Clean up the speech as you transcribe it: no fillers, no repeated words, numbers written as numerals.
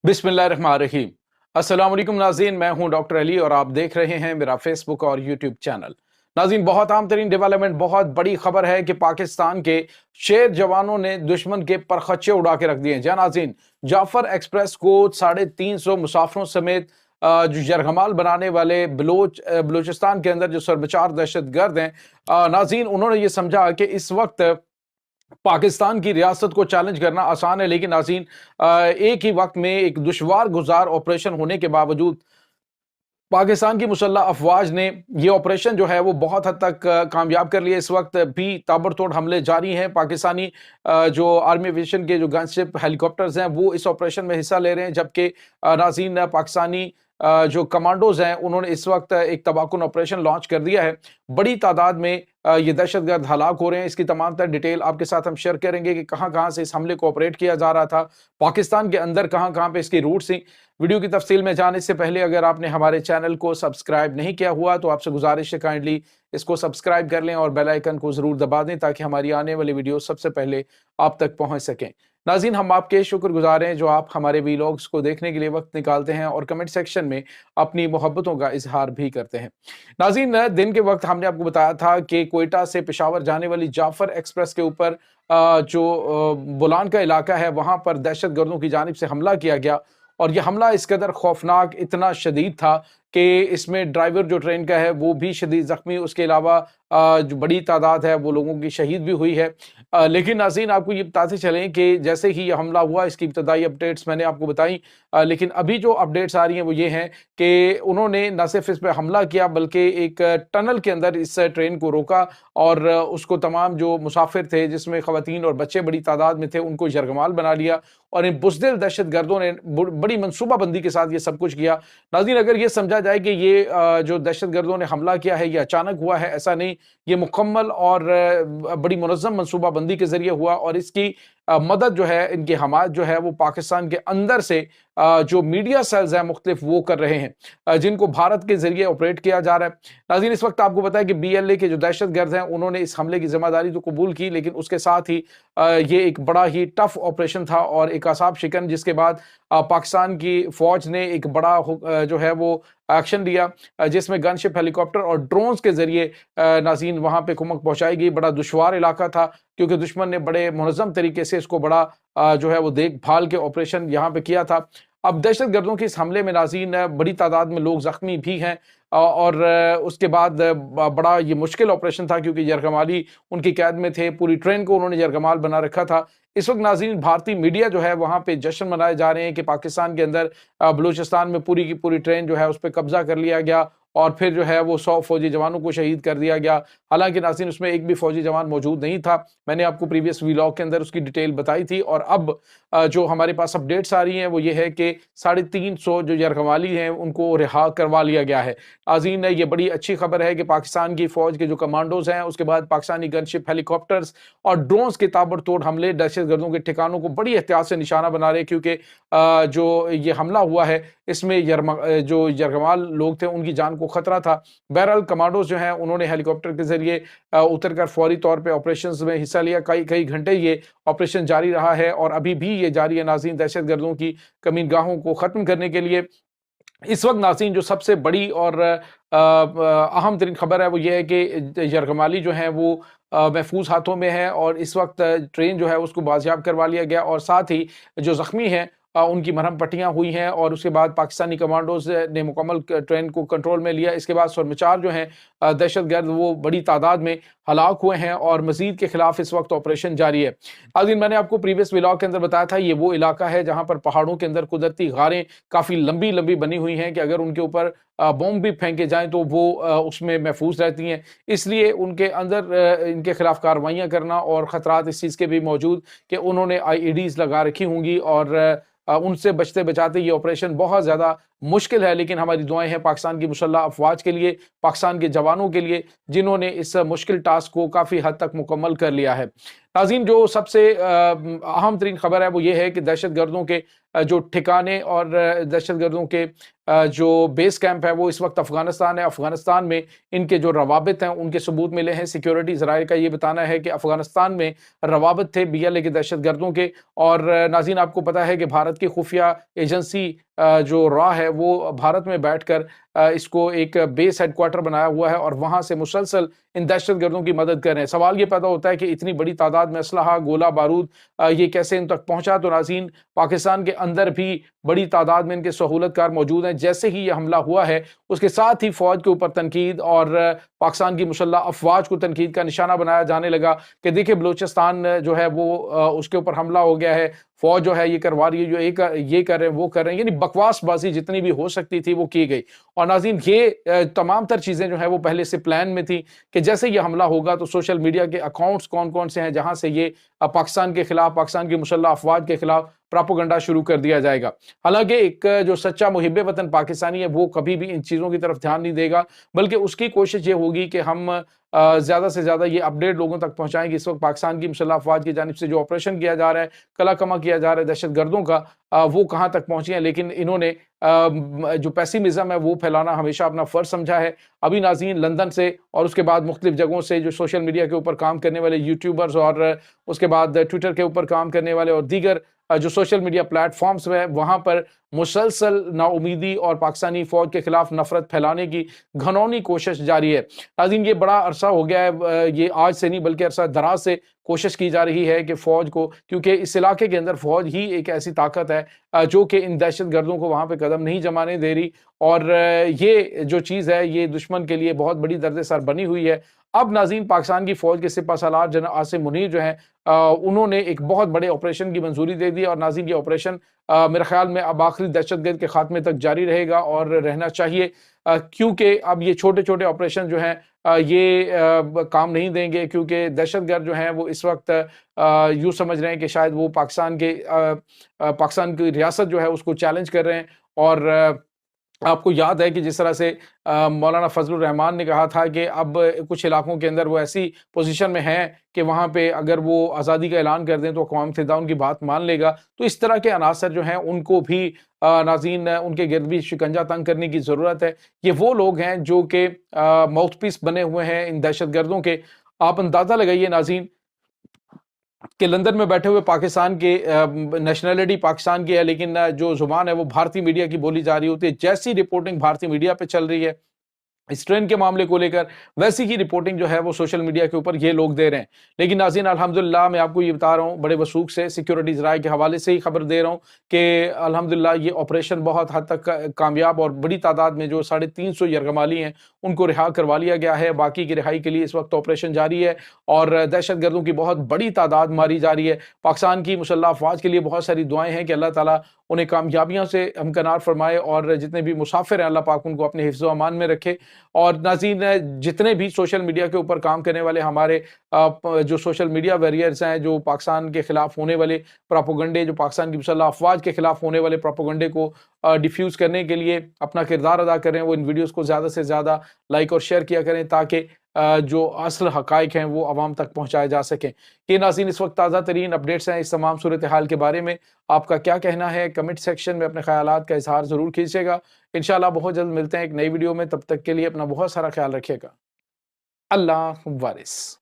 बिस्मिल्लाहिर्रहमानिर्रहीम। अस्सलाम वालेकुम नाज़रीन, मैं हूं डॉक्टर अली और आप देख रहे हैं मेरा फेसबुक और यूट्यूब चैनल। नाज़रीन, बहुत आम तरीन डेवलपमेंट, बहुत बड़ी खबर है कि पाकिस्तान के शेर जवानों ने दुश्मन के परखच्चे उड़ा के रख दिए हैं। जी नाज़रीन, जाफर एक्सप्रेस को 350 मुसाफिरों समेत जो यरगमाल बनाने वाले बलूचिस्तान के अंदर जो सरबचार दहशतगर्द हैं, नाज़रीन उन्होंने ये समझा कि इस वक्त पाकिस्तान की रियासत को चैलेंज करना आसान है, लेकिन नाज़रीन एक ही वक्त में एक दुश्वार गुजार ऑपरेशन होने के बावजूद पाकिस्तान की मुसल्लह अफवाज ने ये ऑपरेशन जो है वो बहुत हद तक कामयाब कर लिया। इस वक्त भी ताबड़तोड़ हमले जारी हैं। पाकिस्तानी जो आर्मी एविएशन के जो गनशिप हेलीकॉप्टर्स हैं वो इस ऑपरेशन में हिस्सा ले रहे हैं, जबकि नाज़रीन पाकिस्तानी जो कमांडोज हैं उन्होंने इस वक्त एक तबाहकुन ऑपरेशन लॉन्च कर दिया है। बड़ी तादाद में ये दहशतगर्द हलाक हो रहे हैं। इसकी तमाम तर डिटेल आपके साथ हम शेयर करेंगे कि कहाँ कहाँ से इस हमले को ऑपरेट किया जा रहा था, पाकिस्तान के अंदर कहाँ कहाँ पे इसकी रूट्स थी। वीडियो की तफसील में जाने से पहले अगर आपने हमारे चैनल को सब्सक्राइब नहीं किया हुआ तो आपसे गुजारिश है काइंडली इसको सब्सक्राइब कर लें और बेल आइकन को जरूर दबा दें ताकि हमारी आने वाली वीडियो सबसे पहले आप तक पहुंच सकें। नाज़रीन, हम आपके शुक्रगुजार हैं जो आप हमारे वीलॉग्स को देखने के लिए वक्त निकालते हैं और कमेंट सेक्शन में अपनी मोहब्बतों का इजहार भी करते हैं। नाज़रीन, दिन के वक्त हमने आपको बताया था कि कोयटा से पेशावर जाने वाली जाफर एक्सप्रेस के ऊपर जो बोलान का इलाका है वहां पर दहशतगर्दों की जानिब से हमला किया गया और यह हमला इस कदर खौफनाक, इतना शदीद था कि इसमें ड्राइवर जो ट्रेन का है वो भी शदीद जख्मी, उसके अलावा जो बड़ी तादाद है वो लोगों की शहीद भी हुई है। लेकिन नाज़रीन, आपको ये बताते चलें कि जैसे ही यह हमला हुआ इसकी इब्तदाई अपडेट्स मैंने आपको बताई, लेकिन अभी जो अपडेट्स आ रही हैं वो ये हैं कि उन्होंने न सिर्फ इस पर हमला किया बल्कि एक टनल के अंदर इस ट्रेन को रोका और उसको तमाम जो मुसाफिर थे जिसमें ख़वातीन और बच्चे बड़ी तादाद में थे उनको यरगमाल बना लिया और इन बुज़दिल दहशतगर्दों ने बड़ी मनसूबाबंदी के साथ ये सब कुछ किया। नाज़रीन, अगर ये समझा जाए कि ये जो दहशतगर्दों ने हमला किया है ये अचानक हुआ है, ऐसा नहीं, ये मुकम्मल और बड़ी मुनज़्ज़म मनसूबाबंदी के ज़रिए हुआ और इसकी मदद जो है, इनकी हमायत जो है वो पाकिस्तान के अंदर से जो मीडिया सेल्स हैं मुख्तलिफ वो कर रहे हैं, जिनको भारत के जरिए ऑपरेट किया जा रहा है। नाज़रीन, इस वक्त आपको पता है कि BLA के जो दहशतगर्द हैं उन्होंने इस हमले की जिम्मेदारी तो कबूल की, लेकिन उसके साथ ही ये एक बड़ा ही टफ ऑपरेशन था और एक असाब शिकन, जिसके बाद पाकिस्तान की फौज ने एक बड़ा जो है वो एक्शन लिया जिसमें गनशिप हेलीकॉप्टर और ड्रोन्स के जरिए नाज़रीन वहां पे कुमक पहुंचाई गई। बड़ा दुश्वार इलाका था क्योंकि दुश्मन ने बड़े मुनज़्ज़म तरीके से इसको बड़ा जो है वो देखभाल के ऑपरेशन यहाँ पे किया था। अब दहशतगर्दों के इस हमले में नाज़रीन बड़ी तादाद में लोग जख्मी भी हैं और उसके बाद बड़ा ये मुश्किल ऑपरेशन था क्योंकि यरगमाली उनकी कैद में थे, पूरी ट्रेन को उन्होंने यरगमाल बना रखा था। इस वक्त नाज़रीन भारतीय मीडिया जो है वहाँ पे जश्न मनाए जा रहे हैं कि पाकिस्तान के अंदर बलूचिस्तान में पूरी की पूरी ट्रेन जो है उस पर कब्जा कर लिया गया और फिर जो है वो 100 फौजी जवानों को शहीद कर दिया गया। हालांकि नाज़रीन उसमें एक भी फौजी जवान मौजूद नहीं था। मैंने आपको प्रीवियस व्लॉग के अंदर उसकी डिटेल बताई थी और अब जो हमारे पास अपडेट्स आ रही हैं वो ये है कि 350 जो यरगमाली हैं उनको रिहा करवा लिया गया है। नाज़रीन, ये बड़ी अच्छी खबर है कि पाकिस्तान की फौज के जो कमांडोज हैं, उसके बाद पाकिस्तानी गनशिप हेलीकॉप्टर्स और ड्रोन्स के ताबड़तोड़ हमले दहशतगर्दों के ठिकानों को बड़ी एहतियात से निशाना बना रहे, क्योंकि जो ये हमला हुआ है इसमें जो यरगमाल लोग थे उनकी जान को खतरा था। बहरहाल कमांडोज जो हैं उन्होंने हेलीकॉप्टर के जरिए उतरकर फौरी तौर पे ऑपरेशंस में हिस्सा लिया। कई घंटे ये ऑपरेशन जारी रहा है और अभी भी ये जारी है नाज़रीन, दहशतगर्दों की कमीनगाहों को ख़त्म करने के लिए। इस वक्त नाज़रीन जो सबसे बड़ी और अहम तरीन खबर है वो ये है कि यरगमाली जो है वो महफूज हाथों में है और इस वक्त ट्रेन जो है उसको बाजियाब करवा लिया गया और साथ ही जो जख्मी हैं उनकी मरहम पट्टियाँ हुई हैं और उसके बाद पाकिस्तानी कमांडोज ने मुकम्मल ट्रेन को कंट्रोल में लिया। इसके बाद सरमचार जो हैं दहशतगर्द वो बड़ी तादाद में हलाक हुए हैं और मजीद के खिलाफ इस वक्त ऑपरेशन जारी है। नाज़रीन, मैंने आपको प्रीवियस व्लॉग के अंदर बताया था ये वो इलाका है जहाँ पर पहाड़ों के अंदर कुदरती गारें काफ़ी लंबी लंबी बनी हुई हैं कि अगर उनके ऊपर बॉम्ब भी फेंके जाएं तो वो उसमें महफूज रहती हैं। इसलिए उनके अंदर इनके खिलाफ कार्रवाइयाँ करना और ख़तरात इस चीज़ के भी मौजूद कि उन्होंने IEDs लगा रखी होंगी और उनसे बचते बचाते ये ऑपरेशन बहुत ज़्यादा मुश्किल है। लेकिन हमारी दुआएं हैं पाकिस्तान की मुसल्लह अफवाज के लिए, पाकिस्तान के जवानों के लिए, जिन्होंने इस मुश्किल टास्क को काफ़ी हद तक मुकम्मल कर लिया है। नाज़रीन, जो सबसे अहम तरीन खबर है वो ये है कि दहशत गर्दों के जो ठिकाने और दहशत गर्दों के जो बेस कैंप है वो इस वक्त अफगानिस्तान है। अफगानिस्तान में इनके जो रवाबित हैं उनके सबूत मिले हैं। सिक्योरिटी ज़राए का ये बताना है कि अफगानिस्तान में रवाबित थे BLA के दहशत गर्दों के। और नाज़रीन, आपको पता है कि भारत की खुफिया एजेंसी जो रॉ है वो भारत में बैठकर इसको एक बेस हेडक्वार्टर बनाया हुआ है और वहां से मुसलसल इन दहशत गर्दों की मदद कर रहे हैं। सवाल ये पैदा होता है कि इतनी बड़ी तादाद में असलहा, गोला बारूद ये कैसे इन तक पहुंचा? तो नाज़रीन, पाकिस्तान के अंदर भी बड़ी तादाद में इनके सहूलतकार मौजूद हैं। जैसे ही ये हमला हुआ है उसके साथ ही फौज के ऊपर तनकीद और पाकिस्तान की मुसल्लह अफवाज को तनकीद का निशाना बनाया जाने लगा कि देखिए बलूचिस्तान जो है वो उसके ऊपर हमला हो गया है, फौज जो है ये करवा रही है, जो ये कर रहे हैं वो कर रहे हैं, यानी बकवासबाजी जितनी भी हो सकती थी वो की गई। और नाज़रीन, ये तमाम तर चीज़ें जो है वो पहले से प्लान में थी कि जैसे ये हमला होगा तो सोशल मीडिया के अकाउंट्स कौन कौन से हैं जहां से ये पाकिस्तान के खिलाफ, पाकिस्तान की मुसल्लह अफवाज के खिलाफ प्रोपेगेंडा शुरू कर दिया जाएगा। हालांकि एक जो सच्चा मुहिब्बे वतन पाकिस्तानी है वो कभी भी इन चीज़ों की तरफ ध्यान नहीं देगा, बल्कि उसकी कोशिश ये होगी कि हम ज़्यादा से ज़्यादा ये अपडेट लोगों तक पहुंचाएंगे। इस वक्त पाकिस्तान की मुसल्लह अफवाज की जानिब से जो ऑपरेशन किया जा रहा है, कला कमा किया जा रहा है दहशत गर्दों का, वो कहाँ तक पहुंचे हैं, लेकिन इन्होंने जो पेसिमिज्म है वो फैलाना हमेशा अपना फ़र्ज समझा है। अभी नाज़रीन, लंदन से और उसके बाद मुख्तलिफ जगहों से जो सोशल मीडिया के ऊपर काम करने वाले यूट्यूबर्स और उसके बाद ट्विटर के ऊपर काम करने वाले और दीगर जो सोशल मीडिया प्लेटफॉर्म्स में वहाँ पर मुसलसल नाउमीदी और पाकिस्तानी फ़ौज के खिलाफ नफरत फैलाने की घनौनी कोशिश जारी है। नाज़रीन, ये बड़ा अरसा हो गया है, ये आज से नहीं बल्कि अरसा दराज से कोशिश की जा रही है कि फ़ौज को, क्योंकि इस इलाके के अंदर फ़ौज ही एक ऐसी ताकत है जो कि इन दहशत गर्दों को वहाँ पे कदम नहीं जमाने दे रही। और ये जो चीज़ है ये दुश्मन के लिए बहुत बड़ी दर्द-ए-सर बनी हुई है। अब नाज़रीन, पाकिस्तान की फ़ौज के सिपहसालार जनरल आसिम मुनीर जो हैं उन्होंने एक बहुत बड़े ऑपरेशन की मंजूरी दे दी। और नाज़रीन, ये ऑपरेशन मेरे ख्याल में अब आखिरी दहशतगर्द के खात्मे तक जारी रहेगा और रहना चाहिए, क्योंकि अब ये छोटे-छोटे ऑपरेशन जो हैं ये काम नहीं देंगे, क्योंकि दहशतगर्द जो हैं वो इस वक्त यूँ समझ रहे हैं कि शायद वो पाकिस्तान की रियासत जो है उसको चैलेंज कर रहे हैं। और आपको याद है कि जिस तरह से मौलाना फजलुर रहमान ने कहा था कि अब कुछ इलाकों के अंदर वो ऐसी पोजीशन में हैं कि वहाँ पे अगर वो आज़ादी का ऐलान कर दें तो अक़वाम मुत्तहिदा उनकी बात मान लेगा। तो इस तरह के अनासर जो हैं उनको भी नाज़रीन उनके गिर्द भी शिकंजा तंग करने की ज़रूरत है। ये वो लोग हैं जो कि माउथपीस बने हुए हैं इन दहशतगर्दों के। आप अंदाज़ा लगाइए नाज़रीन कि लंदन में बैठे हुए पाकिस्तान के नेशनैलिटी पाकिस्तान की है, लेकिन जो ज़ुबान है वो भारतीय मीडिया की बोली जा रही होती है। जैसी रिपोर्टिंग भारतीय मीडिया पे चल रही है इस ट्रेन के मामले को लेकर, वैसी ही रिपोर्टिंग जो है वो सोशल मीडिया के ऊपर ये लोग दे रहे हैं। लेकिन नाज़रीन, अल्हम्दुलिल्लाह मैं आपको ये बता रहा हूँ, बड़े वसूख से सिक्योरिटी ज़राए के हवाले से ही खबर दे रहा हूँ कि अल्हम्दुलिल्लाह ये ऑपरेशन बहुत हद तक कामयाब और बड़ी तादाद में जो 350 यरगमाली हैं उनको रिहा करवा लिया गया है। बाकी की रिहाई के लिए इस वक्त ऑपरेशन जारी है और दहशत गर्दों की बहुत बड़ी तादाद मारी जा रही है। पाकिस्तान की मुसल्लह अफवाज के लिए बहुत सारी दुआएं हैं कि अल्लाह ताला उन्हें कामयाबियों से हमकनार फरमाए और जितने भी मुसाफिर हैं अल्लाह पाक उनको अपने हिफ्ज़ व अमान में रखे। और नाज़रीन, जितने भी सोशल मीडिया के ऊपर काम करने वाले हमारे जो सोशल मीडिया वॉरियर्स हैं, जो पाकिस्तान के खिलाफ होने वाले प्रोपेगेंडे, जो पाकिस्तान की मुसल्लह अफवाज के खिलाफ होने वाले प्रोपेगेंडे को डिफ्यूज़ करने के लिए अपना किरदार अदा कर रहे हैं, वो इन वीडियोज़ को ज़्यादा से ज़्यादा लाइक और शेयर किया करें ताकि जो असल हक़ाइक़ हैं वो अवाम तक पहुँचाए जा सकें। ये नाज़रीन इस वक्त ताज़ा तरीन अपडेट्स हैं इस तमाम सूरत हाल के बारे में। आपका क्या कहना है? कमेंट सेक्शन में अपने ख़यालात का इज़हार ज़रूर कीजिएगा। इंशाअल्लाह बहुत जल्द मिलते हैं एक नई वीडियो में, तब तक के लिए अपना बहुत सारा ख्याल रखिएगा। अल्लाह वारिस।